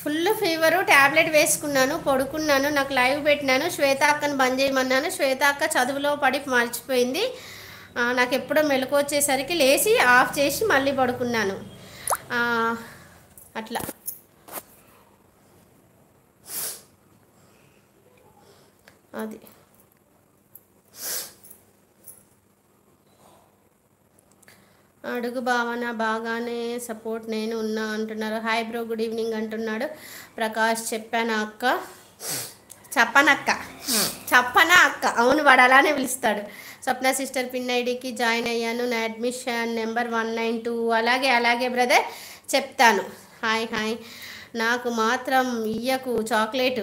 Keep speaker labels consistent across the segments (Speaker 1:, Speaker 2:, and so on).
Speaker 1: Full fever, tablet వేసుకున్నాను, పడుకున్నాను. నాకు లైవ్ పెట్టినాను, శ్వేత అక్కని బంద్ చేయమన్నాను. శ్వేత అక్క చదువులో పడి మర్చిపోయింది. నాకు ఎప్పుడో మెలకు వచ్చేసరికి లేచి ఆఫ్ చేసి మళ్ళీ పడుకున్నాను. ఆ, అట్లా అది. అడుగు భావన బాగానే సపోర్ట్ నేను ఉన్నా అంటున్నారు. హాయ్ బ్రో, గుడ్ ఈవినింగ్ అంటున్నాడు ప్రకాష్. చెప్పాను అక్క, చెప్పనక్క, చెప్పనా అక్క, అవును వాడు అలానే పిలుస్తాడు. స్వప్న సిస్టర్ పిన్ ఐడికి జాయిన్ అయ్యాను, నా అడ్మిషన్ నెంబర్ 192. అలాగే అలాగే బ్రదర్, చెప్తాను. Hi hi. నాకు మాత్రం ఇయ్యకు చాక్లెట్.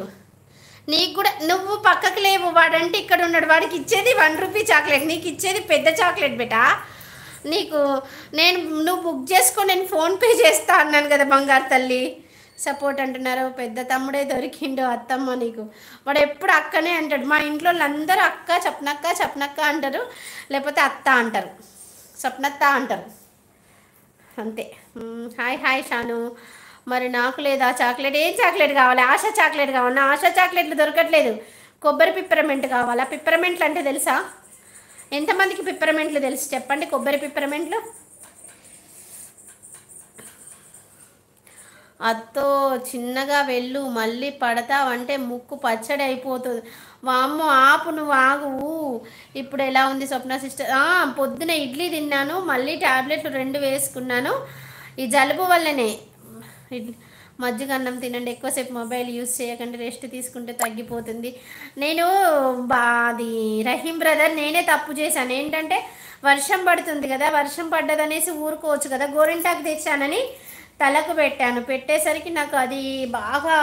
Speaker 1: నీకు కూడా, నువ్వు పక్కకు లేవు, వాడంటే ఇక్కడ ఉన్నాడు, వాడికి ఇచ్చేది 1 రూపీ చాక్లెట్, నీకు ఇచ్చేది పెద్ద చాక్లెట్ బేటా. నీకు నేను, నువ్వు బుక్ చేసుకో, నేను ఫోన్పే చేస్తా అన్నాను కదా బంగారు తల్లి. సపోర్ట్ అంటున్నారు. పెద్ద తమ్ముడే దొరికిండు అత్తమ్మ నీకు. వాడు ఎప్పుడు అక్కనే అంటాడు. మా ఇంట్లో అందరూ అక్క, చెప్పనక్క చెప్పనక్క అంటారు, లేకపోతే అత్త అంటారు, స్వప్నత్త అంటారు, అంతే. హాయ్ హాయ్ షాను. మరి నాకు లేదా చాక్లెట్? ఏం చాక్లెట్ కావాలి? ఆశ చాక్లెట్ కావాలా? ఆశ చాక్లెట్లు దొరకట్లేదు. కొబ్బరి పిప్పరమెంట్ కావాలా? పిప్పరమెంట్లు అంటే తెలుసా? ఎంతమందికి పిప్పరమెంట్లు తెలుసు చెప్పండి, కొబ్బరి పిప్పరమెంట్లు. అత్తో చిన్నగా వెళ్ళు, మళ్ళీ పడతావంటే ముక్కు పచ్చడి అయిపోతుంది. వామ్మో ఆపు, నువ్వు ఆగు. ఇప్పుడు ఎలా ఉంది స్వప్న సిస్టర్? పొద్దున ఇడ్లీ తిన్నాను, మళ్ళీ ట్యాబ్లెట్లు 2 వేసుకున్నాను. ఈ జలుబు వల్లనే. మజ్జిగ అన్నం తినండి, ఎక్కువసేపు మొబైల్ యూజ్ చేయకండి, రెస్ట్ తీసుకుంటే తగ్గిపోతుంది. నేను అది రహీం బ్రదర్, నేనే తప్పు చేశాను. ఏంటంటే వర్షం పడుతుంది కదా, వర్షం పడ్డదనేసి ఊరుకోవచ్చు కదా, గోరింటాకు తెచ్చానని తలకు పెట్టాను. పెట్టేసరికి నాకు అది బాగా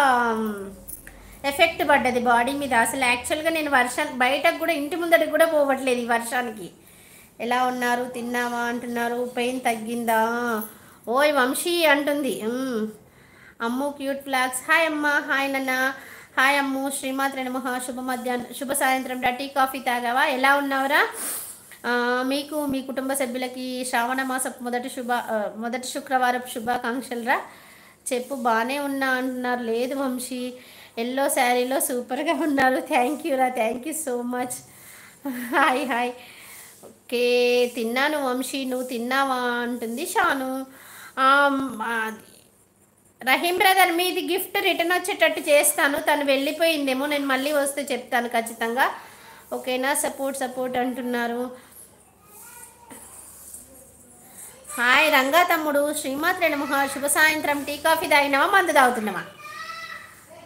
Speaker 1: ఎఫెక్ట్ పడ్డది బాడీ మీద. అసలు యాక్చువల్గా నేను వర్షానికి బయటకు కూడా, ఇంటి ముందరికి కూడా పోవట్లేదు ఈ వర్షానికి. ఎలా ఉన్నారు, తిన్నావా అంటున్నారు. పెయిన్ తగ్గిందా? ఓయ్ వంశీ అంటుంది. Ammu cute flags. హాయ్ అమ్మ, హాయ్ నాన్న, హాయ్ అమ్ము. శ్రీమాత్రే నమః. శుభ మధ్యాహ్నం, శుభ సాయంత్రం. టీ కాఫీ తాగావా? ఎలా ఉన్నావురా? మీకు, మీ కుటుంబ సభ్యులకి శ్రావణ మాసపు మొదటి శుక్రవారపు శుభాకాంక్షలు రా. చెప్పు, బాగానే ఉన్నా అంటున్నారు. లేదు వంశీ, ఎల్లో శారీలో సూపర్గా ఉన్నారు. థ్యాంక్ యూ రా, thank you so much. Hi hi. Okay, తిన్నాను వంశీ, నువ్వు తిన్నావా అంటుంది షాను. రహీం బ్రదర్, మీది గిఫ్ట్ రిటర్న్ వచ్చేటట్టు చేస్తాను. తను వెళ్ళిపోయిందేమో, నేను మళ్ళీ వస్తే చెప్తాను ఖచ్చితంగా. ఓకేనా? సపోర్ట్ అంటున్నారు. హాయ్ రంగా తమ్ముడు. శ్రీమాత్రే నమః. శుభ సాయంత్రం. టీ కాఫీ తాగినావా, మందు తాగుతున్నావా?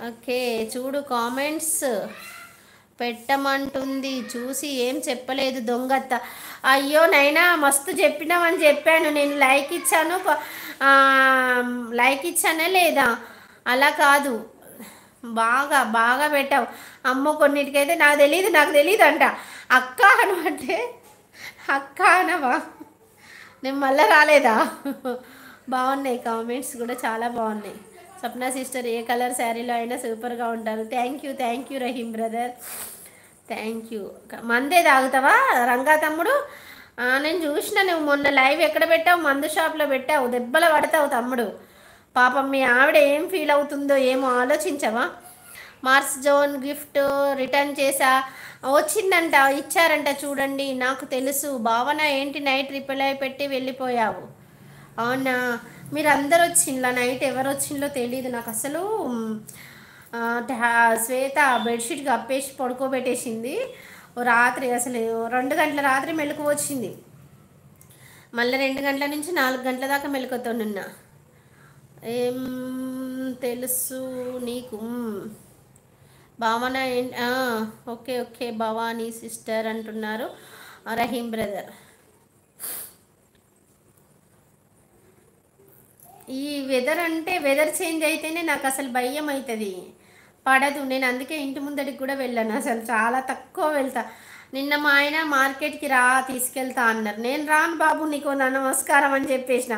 Speaker 1: ఓకే, చూడు కామెంట్స్ పెట్టమంటుంది, చూసి ఏం చెప్పలేదు దొంగత్త. అయ్యో నైనా, మస్తు చెప్పినామని చెప్పాను. నేను లైక్ ఇచ్చాను, లైక్ ఇచ్చానే లేదా? అలా కాదు, బాగా బాగా పెట్టావు. అమ్మో, కొన్నిటికైతే నాకు తెలియదు అంట. అక్క అనమంటే అక్క అనవా? నేను మళ్ళీ రాలేదా? బాగున్నాయి కామెంట్స్ కూడా, చాలా బాగున్నాయి. స్వప్న సిస్టర్, ఏ కలర్ శారీలో అయినా సూపర్గా ఉంటారు. Thank you Rahim brother, thank you. మందే తాగుతావా రంగా తమ్ముడు? నేను చూసిన, నువ్వు మొన్న లైవ్ ఎక్కడ పెట్టావు? మందు షాప్లో పెట్టావు, దెబ్బలు పడతావు తమ్ముడు. పాపం మీ ఆవిడ ఏం ఫీల్ అవుతుందో ఏమో ఆలోచించవా? మార్స్ జోన్ గిఫ్ట్ రిటర్న్ చేసా, వచ్చిందంట, ఇచ్చారంట చూడండి. నాకు తెలుసు. భావన ఏంటి నైట్ రిప్లై పెట్టి వెళ్ళిపోయావు? అవునా, మీరు అందరు వచ్చిండ్లా? నైట్ ఎవరు వచ్చిందో తెలియదు నాకు అసలు. శ్వేత బెడ్షీట్ కప్పేసి పడుకోబెట్టేసింది. రాత్రి అసలు 2 గంటల రాత్రి మెలకు వచ్చింది. మళ్ళీ 2 గంటల నుంచి 4 గంటల దాకా మెలకుతోనున్నా. ఏం తెలుసు నీకు? భావన ఓకే భవానీ సిస్టర్ అంటున్నారు రహీం బ్రదర్. ఈ వెదర్ చేంజ్ అయితేనే నాకు అసలు భయం అవుతుంది, పడదు. నేను అందుకే ఇంటి ముందడికి కూడా వెళ్ళాను, అసలు చాలా తక్కువ వెళ్తా. నిన్న మా ఆయన మార్కెట్కి రా తీసుకెళ్తా అన్నారు. నేను రాను బాబు, నీకు నమస్కారం అని చెప్పేసిన.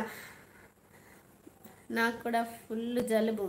Speaker 1: నాకు కూడా ఫుల్ జలుబు.